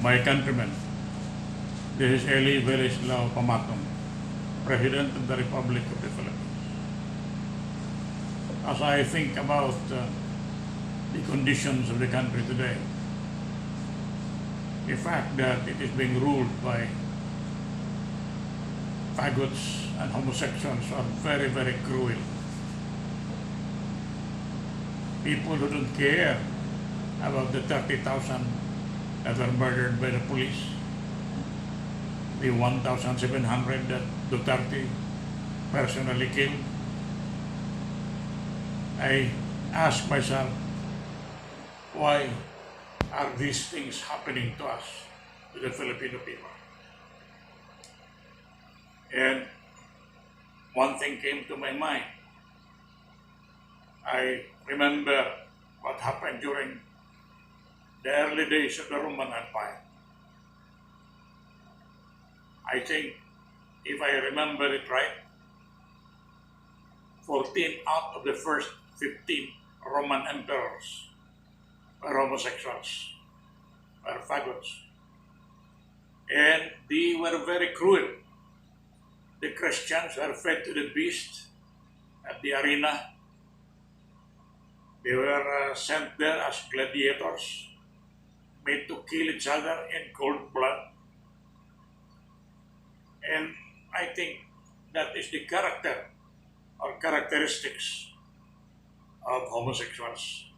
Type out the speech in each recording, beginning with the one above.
My countrymen, this is Eli Veneslao Pamatong, President of the Republic of the Philippines. As I think about the conditions of the country today, the fact that it is being ruled by faggots and homosexuals are very, very cruel. People who don't care about the 30,000 that were murdered by the police, the 1,700 that Duterte personally killed. I ask myself, why are these things happening to us, to the Filipino people? And one thing came to my mind. I remember what happened during the early days of the Roman Empire. I think, if I remember it right, 14 out of the first 15 Roman emperors were homosexuals, were faggots. And they were very cruel. The Christians were fed to the beast at the arena. They were sent there as gladiators, made to kill each other in cold blood. And I think that is the character or characteristics of homosexuals.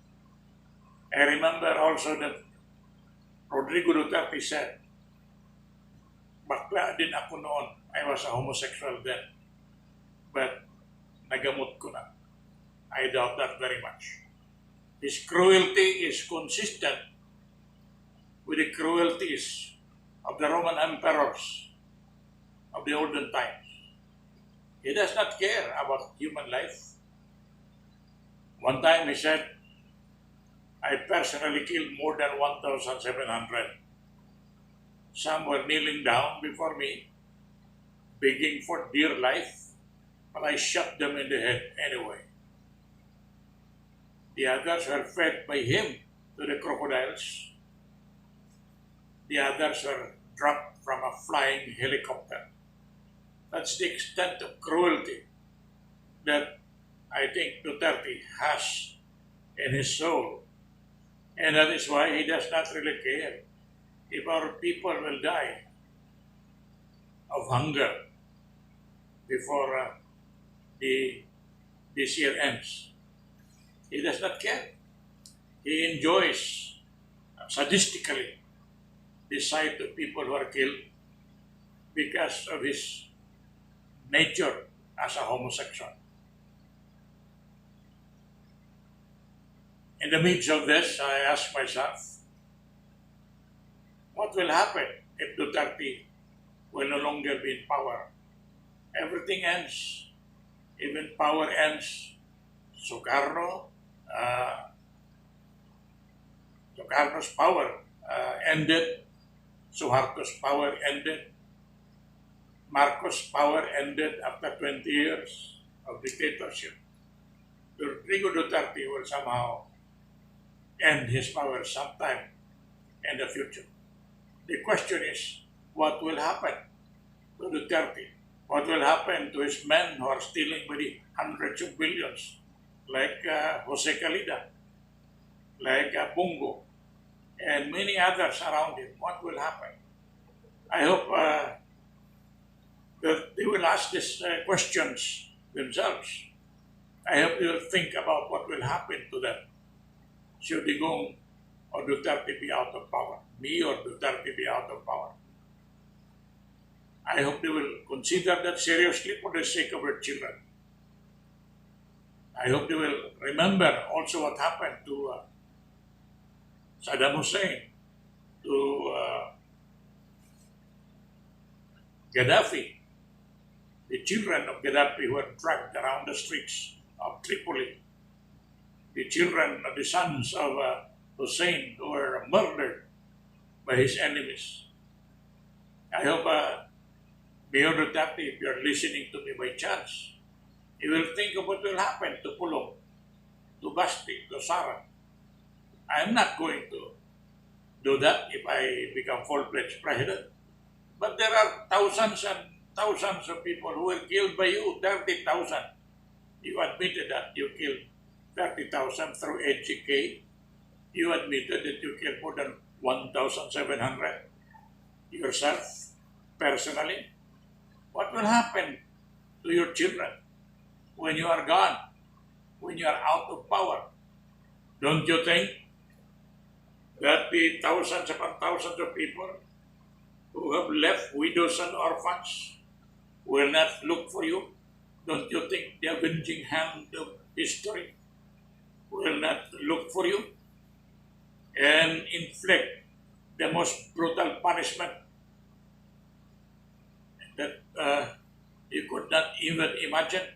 I remember also that Rodrigo Duterte said, "Bakla din ako noon. I was a homosexual then. But nagamot ko na." I doubt that very much. His cruelty is consistent with the cruelties of the Roman emperors of the olden times. He does not care about human life. One time he said, "I personally killed more than 1,700. Some were kneeling down before me, begging for dear life, but I shot them in the head anyway." The others were fed by him to the crocodiles. The others were dropped from a flying helicopter. That's the extent of cruelty that I think Duterte has in his soul. And that is why he does not really care if our people will die of hunger before this year ends. He does not care. He enjoys sadistically the sight of people who are killed because of his nature as a homosexual. In the midst of this, I ask myself, what will happen if Duterte will no longer be in power? Everything ends. Even power ends. Sukarno's power ended. Suharto's power ended. Marcos' power ended after 20 years of dictatorship. Rodrigo Duterte will somehow end his power sometime in the future. The question is, what will happen to Duterte? What will happen to his men who are stealing by the hundreds of billions, like Jose Calida, like Bungo, and many others around him? What will happen? I hope that they will ask these questions themselves. I hope they will think about what will happen to them should Digong or Duterte be out of power, me or Duterte be out of power. I hope they will consider that seriously for the sake of their children. I hope they will remember also what happened to Saddam Hussein, to Gaddafi, the children of Gaddafi who were dragged around the streets of Tripoli, the children of the sons of Hussein who were murdered by his enemies. I hope Mayor Duterte, if you are listening to me by chance, you will think of what will happen to Pulong, to Basti, to Sara. I am not going to do that if I become full-fledged president. But there are thousands and thousands of people who were killed by you, 30,000. You admitted that you killed 30,000 through HGK. You admitted that you killed more than 1,700 yourself, personally. What will happen to your children when you are gone, when you are out of power? Don't you think that the thousands upon thousands of people who have left widows and orphans will not look for you? Don't you think the avenging hand of history will not look for you and inflict the most brutal punishment that you could not even imagine?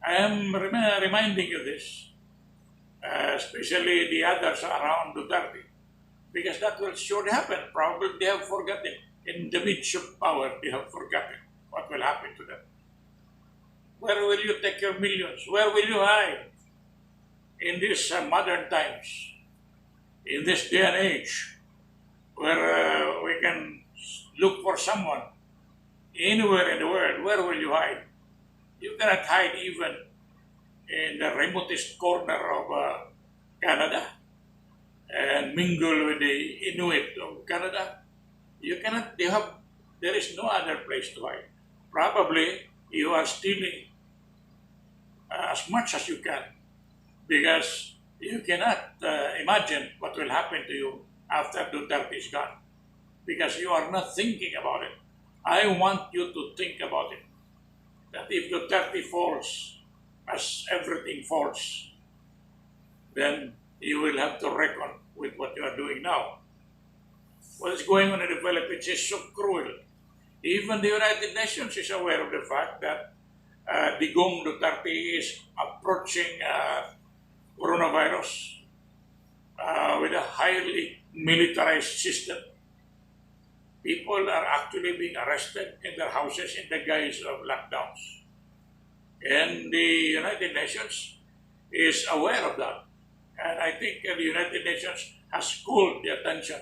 I am reminding you this, especially the others around Duterte, because that will surely happen. Probably they have forgotten. In the midst of power, they have forgotten what will happen to them. Where will you take your millions? Where will you hide in these modern times, in this day and age, where we can look for someone anywhere in the world? Where will you hide? You cannot hide even in the remotest corner of Canada and mingle with the Inuit of Canada. You cannot, there is no other place to hide. Probably you are stealing as much as you can, because you cannot imagine what will happen to you after Duterte is gone, because you are not thinking about it. I want you to think about it, that if Duterte falls, as everything falls, then you will have to reckon with what you are doing now. What is going on in the Philippines is so cruel. Even the United Nations is aware of the fact that Digong Duterte is approaching coronavirus with a highly militarized system. People are actually being arrested in their houses in the guise of lockdowns. And the United Nations is aware of that. And I think the United Nations has called the attention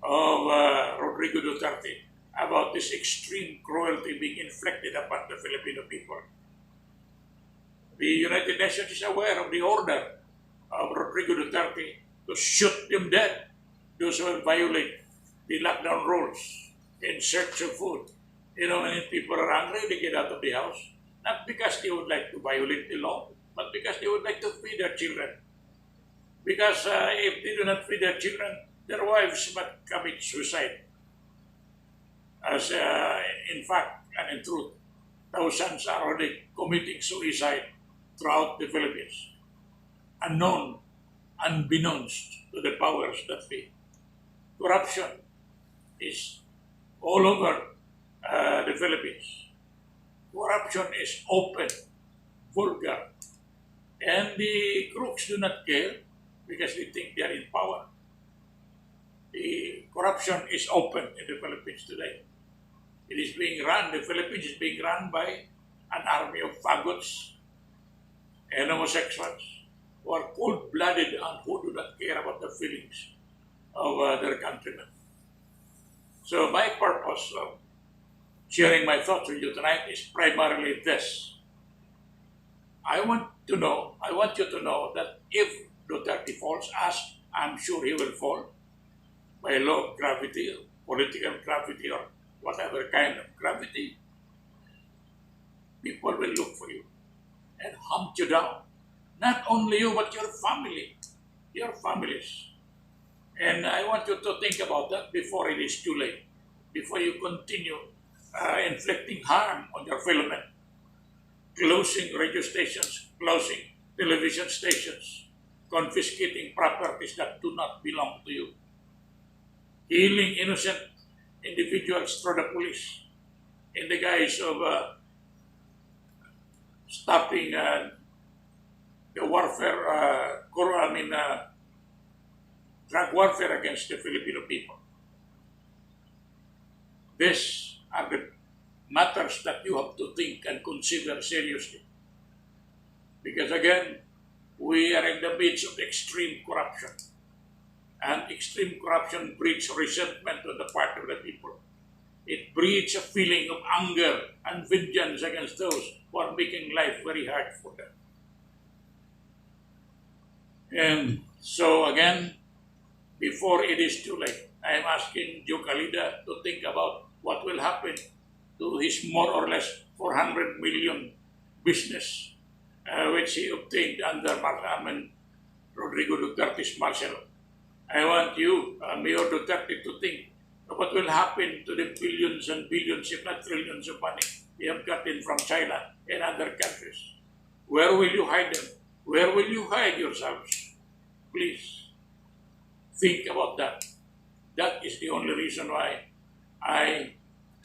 of Rodrigo Duterte about this extreme cruelty being inflicted upon the Filipino people. The United Nations is aware of the order of Rodrigo Duterte to shoot them dead, those who will violate the lockdown rules in search of food. You know, when people are hungry, they get out of the house, not because they would like to violate the law, but because they would like to feed their children. Because if they do not feed their children, their wives might commit suicide. As in fact and in truth, thousands are already committing suicide throughout the Philippines, unknown, unbeknownst to the powers that be. Corruption is all over the Philippines. Corruption is open, vulgar, and the crooks do not care because they think they are in power. The corruption is open in the Philippines today. It is being run, the Philippines is being run by an army of faggots and homosexuals who are cold-blooded and who do not care about the feelings of their countrymen. So my purpose of sharing my thoughts with you tonight is primarily this. I want you to know that if Duterte falls, as I'm sure he will fall, by law of gravity, political gravity, or whatever kind of gravity, people will look for you and hunt you down. Not only you, but your family, your families. And I want you to think about that before it is too late, before you continue inflicting harm on your fellow men, closing radio stations, closing television stations, confiscating properties that do not belong to you, killing innocent individuals through the police in the guise of stopping the warfare, drug warfare against the Filipino people. These are the matters that you have to think and consider seriously. Because again, we are in the midst of extreme corruption. and extreme corruption breeds resentment on the part of the people. It breeds a feeling of anger and vengeance against those who are making life very hard for them. And so again, before it is too late, I am asking Joe Calida to think about what will happen to his more or less 400 million business which he obtained under Rodrigo Duterte's marshal. I want you, Mayor Duterte, to think of what will happen to the billions and billions, if not trillions of money you have gotten from China and other countries. Where will you hide them? Where will you hide yourselves? Please think about that. That is the only reason why I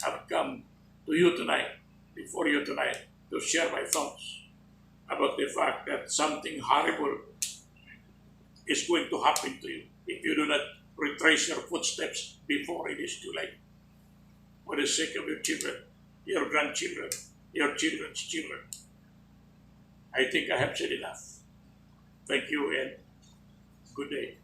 have come to you tonight, before you tonight, to share my thoughts about the fact that something horrible is going to happen to you if you do not retrace your footsteps before it is too late. For the sake of your children, your grandchildren, your children's children. I think I have said enough. Thank you and good day.